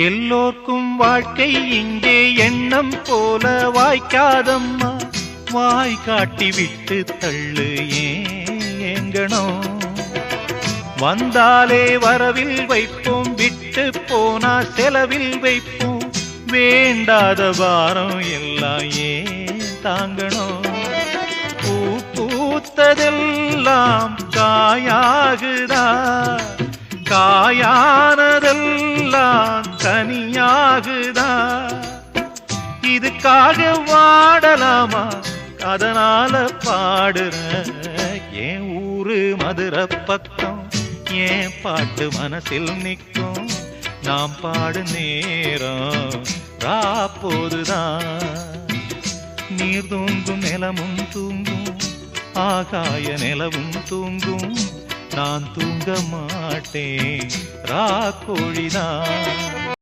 எல்லோர்க்கும் வாழ்க்கை இங்கே எண்ணம் போல வாய்க்காதம்மா. வாய் காட்டி விட்டு தள்ளு ஏங்கணும். வந்தாலே வரவில் வைப்போம், விட்டு போனா செலவில் வைப்போம். வேண்டாத பாரம் எல்லாம் ஏன் தாங்கணும். பூ பூத்ததெல்லாம் காயாகுதா, காயானதெல்லாம் தனியாகுதா. இதுக்காக வாடலாமா, அதனால பாடுற. என் ஊரு மதுரை பக்கம், என் பாட்டு மனசில் நிற்கும். நாம் பாடு நேரம் ராப்போதுதான். நீர் தூங்கும் நிலமும் தூங்கும், ஆகாய நிலவும் தூங்கும். நான் தூங்க மாட்டேன், ராக்கோழிதான்.